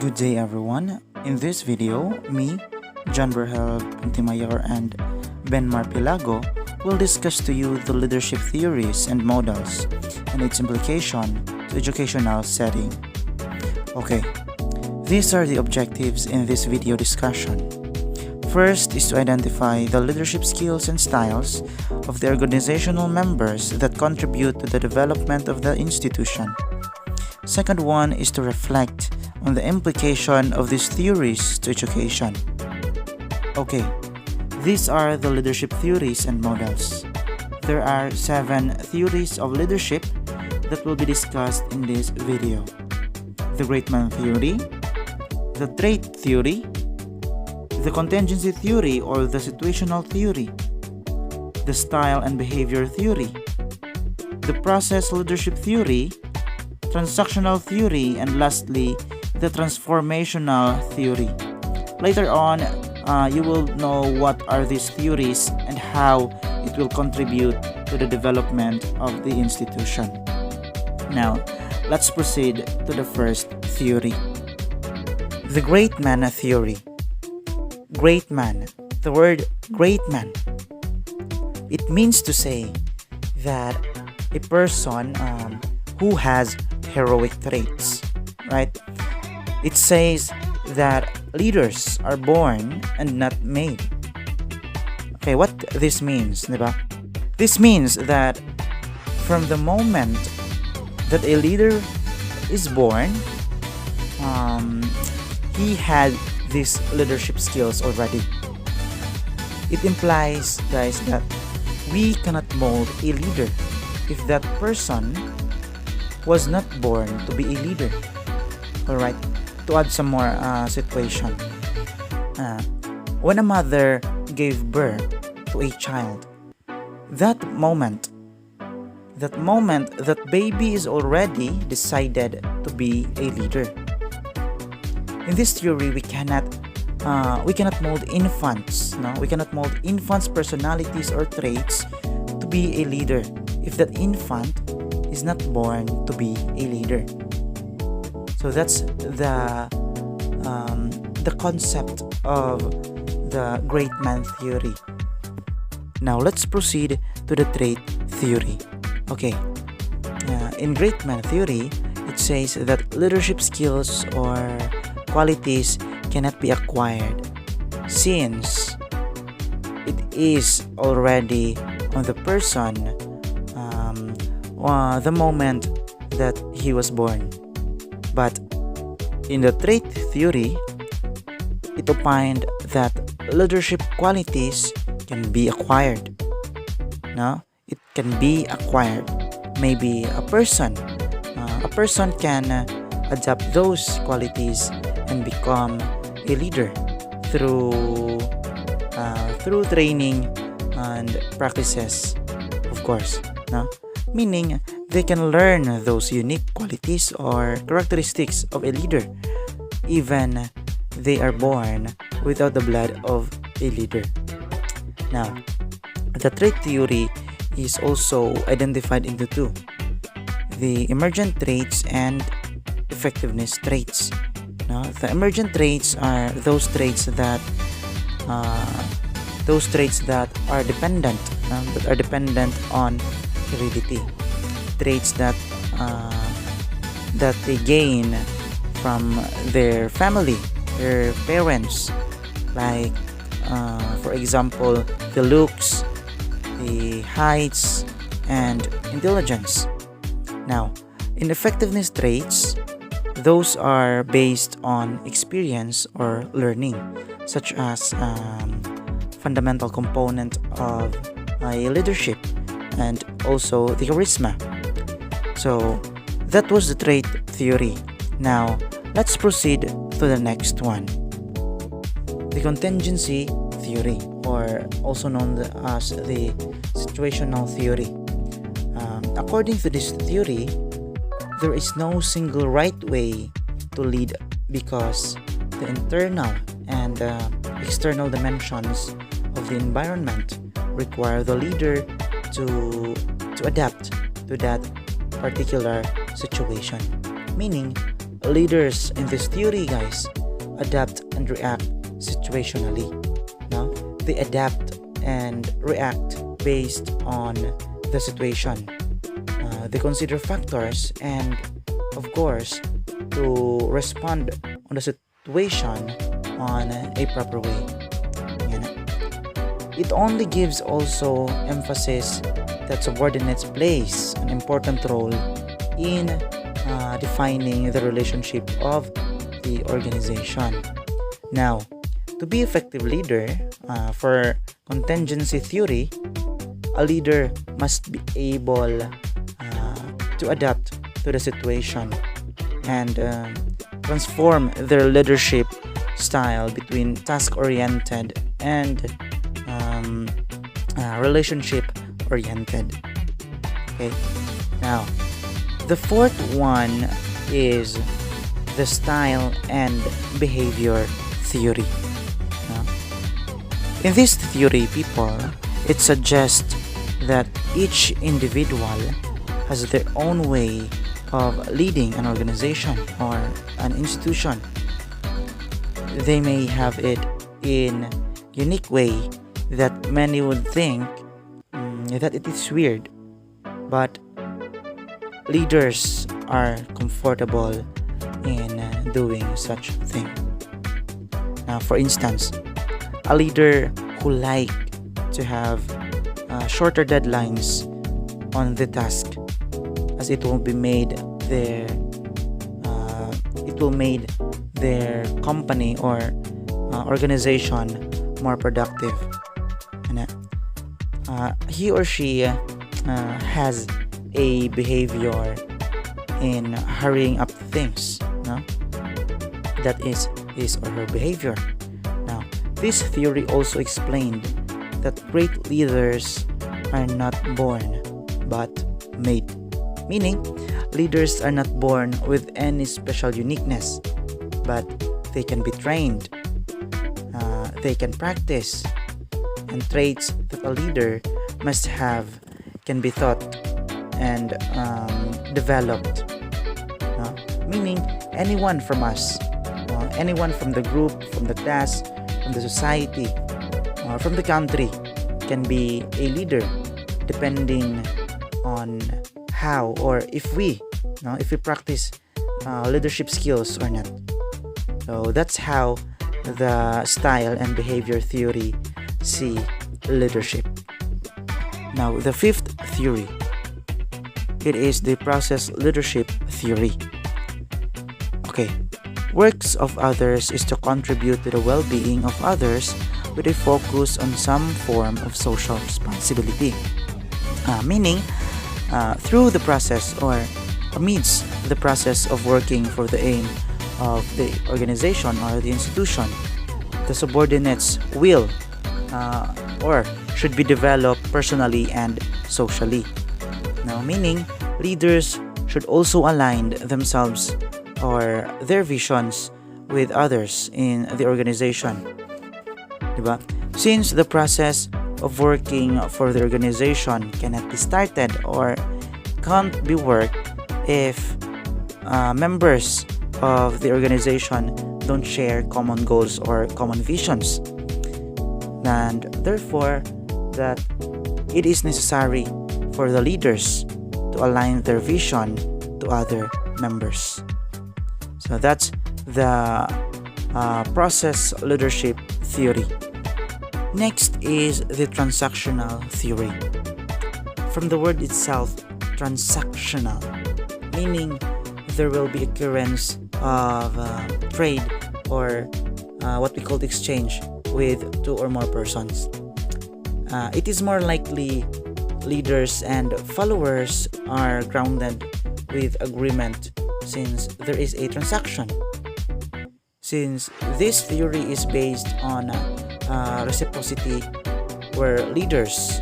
Good day everyone. In this video, me, John Bergel, Pontemayor, and Pielago will discuss to you the leadership theories and models and its implication to educational setting. Okay, these are the objectives in this video discussion. First is to identify the leadership skills and styles of the organizational members that contribute to the development of the institution. Second one is to reflect on the implication of these theories to education. Okay, these are the leadership theories and models. There are 7 theories of leadership that will be discussed in this video. The great man theory, the trait theory, the contingency theory or the situational theory, the style and behavior theory, the process leadership theory, transactional theory, and lastly, the transformational theory. Later on, you will know what are these theories and how it will contribute to the development of the institution. Now, let's proceed to the first theory. The great man theory. Great man. The word great man. It means to say that a person who has heroic traits, right? It says that leaders are born and not made. Okay, what this means, diba? This means that from the moment that a leader is born, he had these leadership skills already. It implies, guys, that we cannot mold a leader if that person was not born to be a leader. Alright, to add some more situation. When a mother gave birth to a child, that moment that baby is already decided to be a leader. In this theory, we cannot mold infants. No, we cannot mold infants' personalities or traits to be a leader if that infant is not born to be a leader. So that's the concept of the great man theory. Now let's proceed to the trait theory. Okay, in great man theory, it says that leadership skills or qualities cannot be acquired since it is already on the person the moment that he was born. But in the trait theory, it opined that leadership qualities can be acquired. No, it can be acquired. Maybe a person can adapt those qualities and become a leader through training and practices, of course. No, meaning they can learn those unique qualities or characteristics of a leader, even they are born without the blood of a leader. Now, the trait theory is also identified into 2: the emergent traits and effectiveness traits. Now, the emergent traits are those traits that are dependent on heredity, traits that they gain from their family, their parents, like for example, the looks, the heights, and intelligence. Now, in effectiveness traits, those are based on experience or learning, such as fundamental component of a leadership and also the charisma. So that was the trait theory. Now let's proceed to the next one. The contingency theory, or also known as the situational theory. According to this theory, there is no single right way to lead because the internal and external dimensions of the environment require the leader to adapt to that particular situation. Meaning, leaders in this theory, guys, adapt and react situationally. No? They adapt and react based on the situation. They consider factors and, of course, to respond on the situation on a proper way. Yan. It only gives also emphasis that subordinates plays an important role in defining the relationship of the organization. Now, to be effective leader, for contingency theory, a leader must be able to adapt to the situation and transform their leadership style between task-oriented and relationship-oriented. Okay. Now, the fourth one is the style and behavior theory. In this theory, it suggests that each individual has their own way of leading an organization or an institution. They may have it in unique way that many would think that it is weird, but leaders are comfortable in doing such thing. Now, for instance, a leader who like to have shorter deadlines on the task, as it will make their company or organization more productive. And he or she has a behavior in hurrying up things. No? That is his or her behavior. Now, this theory also explained that great leaders are not born but made. Meaning, leaders are not born with any special uniqueness, but they can be trained, they can practice, and traits that a leader must have can be taught and developed. Meaning, anyone from us, anyone from the group, from the class, from the society, from the country can be a leader depending on how or if we practice leadership skills or not. So that's how the style and behavior theory see leadership. Now, the fifth theory, it is the process leadership theory. Okay, works of others is to contribute to the well-being of others with a focus on some form of social responsibility. Meaning, through the process or amidst the process of working for the aim of the organization or the institution, the subordinates will or should be developed personally and socially. Now, meaning leaders should also align themselves or their visions with others in the organization. Diba? Since the process of working for the organization cannot be started or can't be worked if members of the organization don't share common goals or common visions, and therefore that it is necessary for the leaders to align their vision to other members. So that's the process leadership theory. Next is the transactional theory. From the word itself, transactional, meaning there will be occurrence of trade or what we call exchange with two or more persons. It is more likely leaders and followers are grounded with agreement since there is a transaction. Since this theory is based on reciprocity, where leaders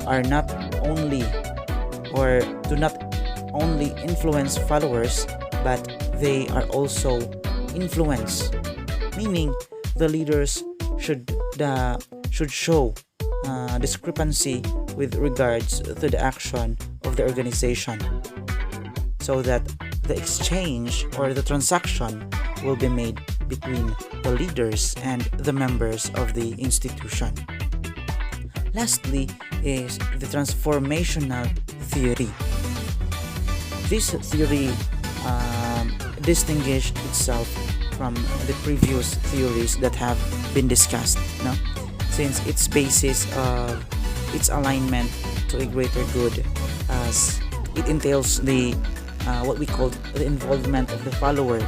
are not only or do not only influence followers, but they are also influenced, meaning the leaders should show discrepancy with regards to the action of the organization, so that the exchange or the transaction will be made between the leaders and the members of the institution. Lastly is the transformational theory. This theory distinguished itself from the previous theories that have been discussed, no? Since its basis of its alignment to a greater good, as it entails the what we call the involvement of the follower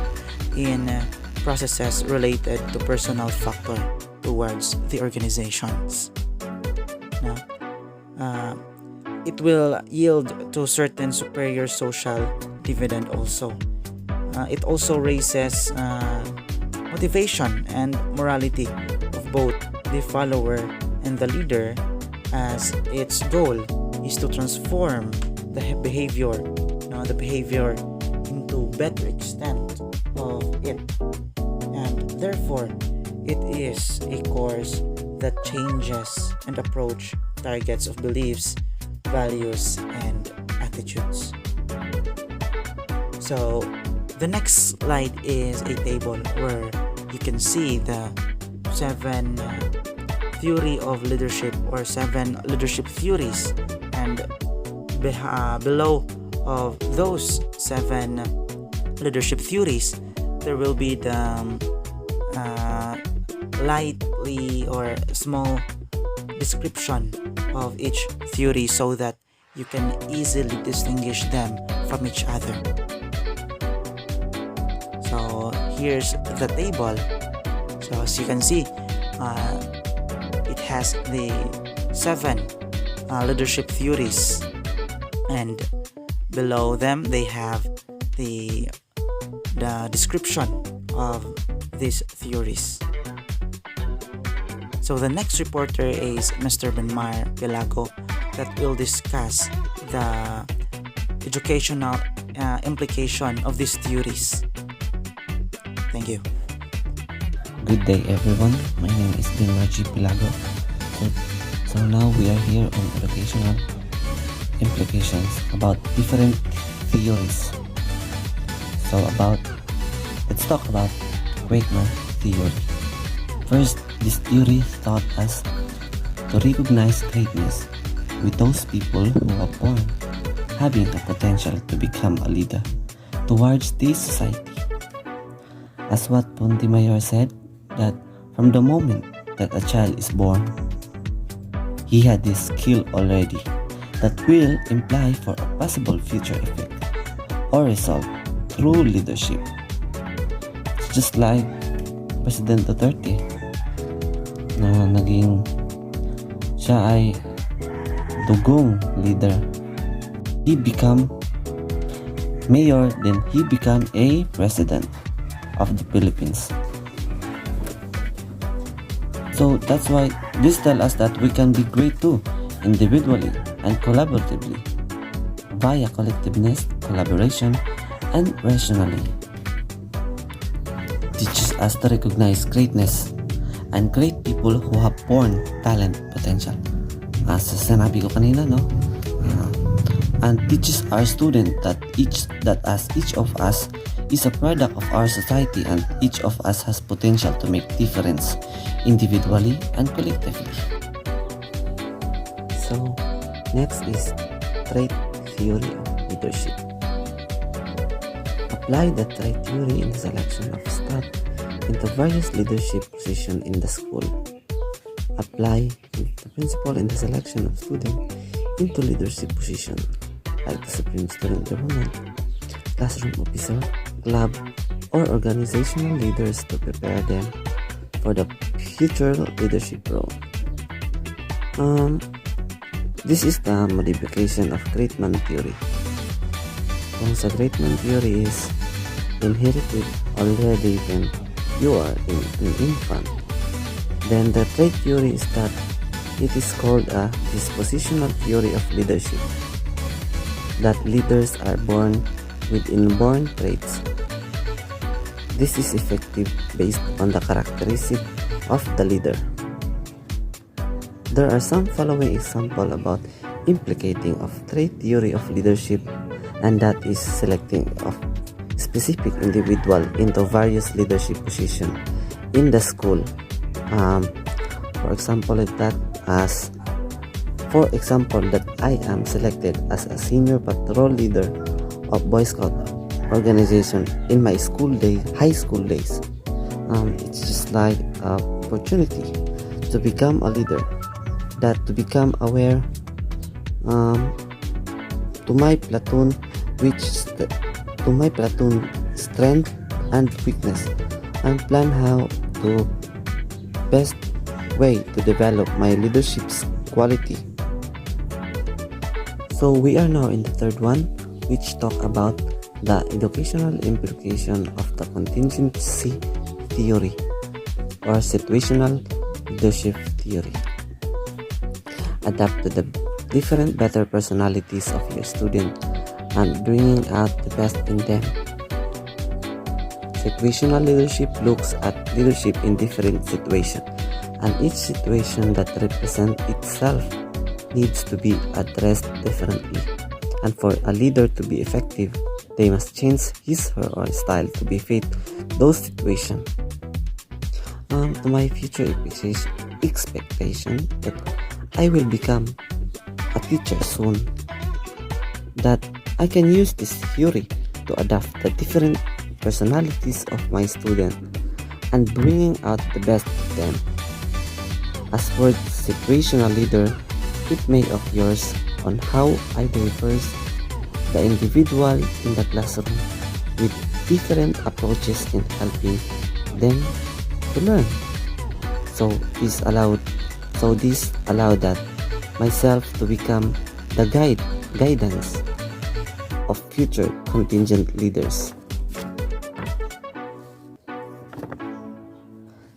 in processes related to personal factor towards the organizations. Now, it will yield to certain superior social dividend also. It also raises motivation and morality of both the follower and the leader, as its goal is to transform the behavior into better extent of it, and therefore it is a course that changes and approach targets of beliefs, values, and attitudes. So the next slide is a table where you can see the 7 theory of leadership, or 7 leadership theories, and below of those 7 leadership theories there will be the lightly or small description of each theory, so that you can easily distinguish them from each other. So here's the table. So as you can see, it has the 7 leadership theories, and below them they have the description of these theories. So the next reporter is Mr. Pielago, that will discuss the educational implication of these theories. Thank you. Good day everyone, my name is Pielago. So now we are here on educational implications about different theories. So let's talk about Quakeman theory. First, this theory taught us to recognize greatness with those people who are born having a potential to become a leader towards this society. As what Pontemayor said, that from the moment that a child is born, he had this skill already that will imply for a possible future effect or result through leadership. It's just like President Duterte, na naging siya ay dugong leader. He become mayor, then he become a president of the Philippines. So that's why this tells us that we can be great too, individually and collaboratively, via collectiveness, collaboration, and rationally. Teaches us to recognize greatness and great people who have born talent potential. As sinabi ko kanina, no? And teaches our student that each of us is a product of our society, and each of us has potential to make difference individually and collectively. So next is trait theory of leadership. Apply the trait theory in the selection of staff into various leadership positions in the school. Apply the principle in the selection of students into leadership positions, like the Supreme Student Government, classroom officer, club, or organizational leaders to prepare them for the future leadership role. This is the modification of Greatman theory. Kung sa Greatman theory is inherited already when you are an infant, then the trait theory is that it is called a dispositional theory of leadership, that leaders are born with inborn traits. This is effective based on the characteristic of the leader. There are some following examples about implicating of trait theory of leadership, and that is selecting of specific individual into various leadership positions in the school. For example, that I am selected as a senior patrol leader of Boy Scout organization in my high school days. It's just like an opportunity to become a leader, to become aware to my platoon strength and weakness, and plan how to best way to develop my leadership quality. So we are now in the third one, which talk about the educational implication of the contingency theory or situational leadership theory. Adapt to the different better personalities of your student and bringing out the best in them. Situational leadership looks at leadership in different situations, and each situation that represents itself needs to be addressed differently. And for a leader to be effective, they must change his or her style to be fit those situations. To my future expectation that I will become a teacher soon, that I can use this theory to adapt the different personalities of my student and bringing out the best of them. As for the situational leader, it may of yours on how I diverse the individual in the classroom with different approaches in helping them to learn. So this allowed that myself to become the guidance of future contingent leaders.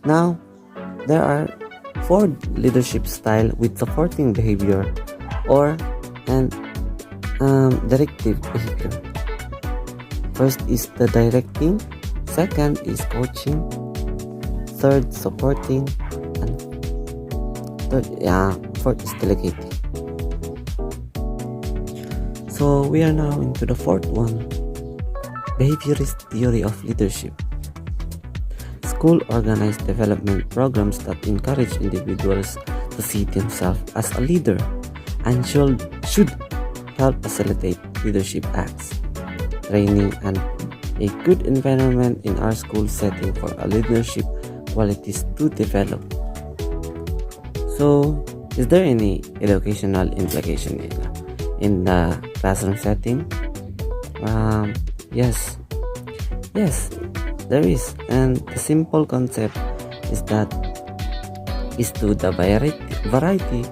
Now, there are 4 leadership style with supporting behavior and directive behavior. First is the directing, second is coaching, third supporting, and fourth is delegating. So we are now into the fourth one, behaviorist theory of leadership. School organized development programs that encourage individuals to see themselves as a leader and should help facilitate leadership acts, training, and a good environment in our school setting for our leadership qualities to develop. So, is there any educational implication in the classroom setting? Yes, there is, and the simple concept is to the variety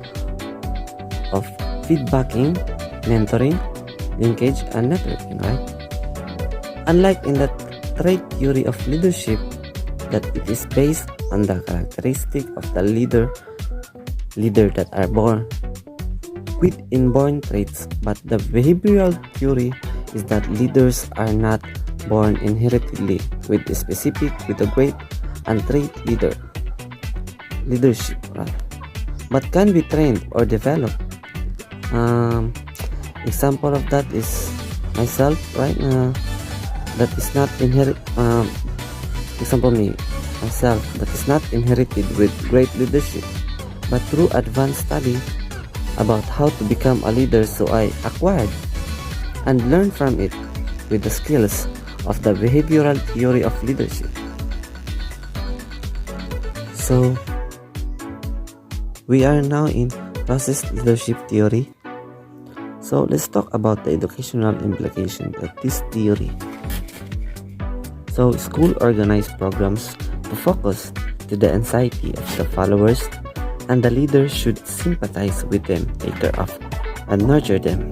of feedbacking, mentoring, linkage, and networking, right? Unlike in the trait theory of leadership, that it is based on the characteristic of the leader that are born with inborn traits, but the behavioral theory is that leaders are not born inheritedly with a great and trait leadership, right? But can be trained or developed. Example of that is myself, right? That is not myself that is not inherited with great leadership, but through advanced study about how to become a leader, so I acquired and learned from it with the skills of the behavioral theory of leadership. So we are now in process leadership theory. So let's talk about the educational implication of this theory. So school organized programs to focus to the anxiety of the followers, and the leader should sympathize with them, take care of, and nurture them.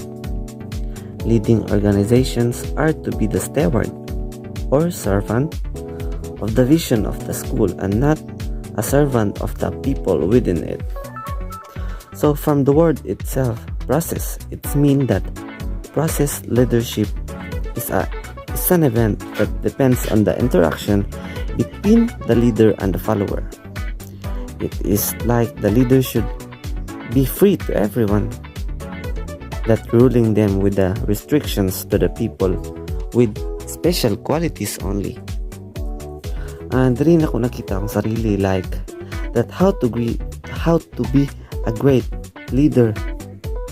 Leading organizations are to be the steward or servant of the vision of the school and not a servant of the people within it. So from the word itself, process, it means that process leadership is an event that depends on the interaction between the leader and the follower. It is like the leader should be free to everyone, that ruling them with the restrictions to the people with special qualities only. And rin ako nakita ang sarili like that how to be a great leader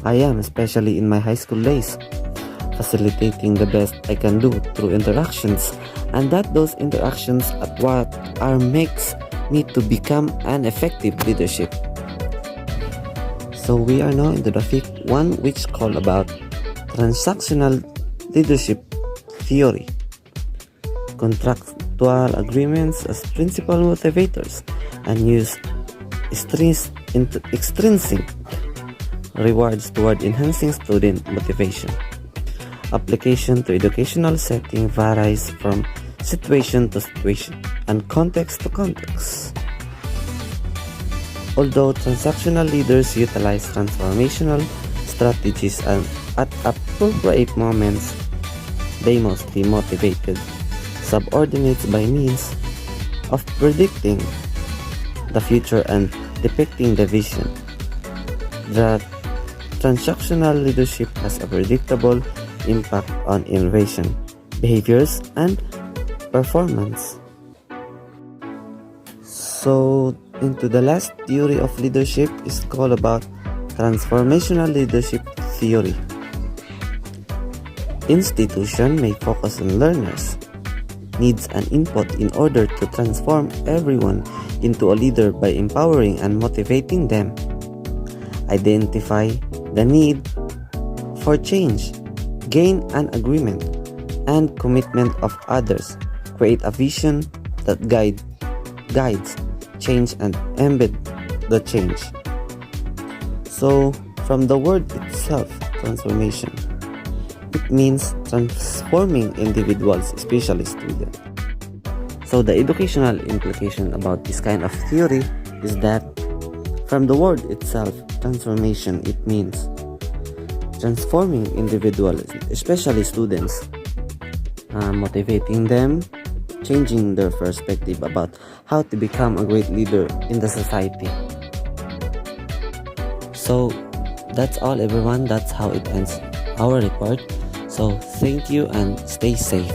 I am, especially in my high school days, facilitating the best I can do through interactions, and that those interactions at what are makes me to become an effective leadership. So we are now into the fifth one, which called about transactional leadership theory. Contractual agreements as principal motivators and use extrinsic rewards toward enhancing student motivation. Application to educational setting varies from situation to situation and context to context. Although transactional leaders utilize transformational strategies and at appropriate moments, they mostly motivated subordinates by means of predicting the future and depicting the vision. The transactional leadership has a predictable impact on innovation, behaviors, and performance. So, into the last theory of leadership is called about transformational leadership theory. Institution may focus on learners' needs and input in order to transform everyone into a leader by empowering and motivating them. Identify the need for change, gain an agreement and commitment of others, create a vision that guides change and embed the change. So, from the word itself, transformation, it means transforming individuals, especially students. So the educational implication about this kind of theory is that from the word itself, transformation, it means transforming individuals, especially students, motivating them, changing their perspective about how to become a great leader in the society. So that's all, everyone. That's how it ends our report. So thank you and stay safe.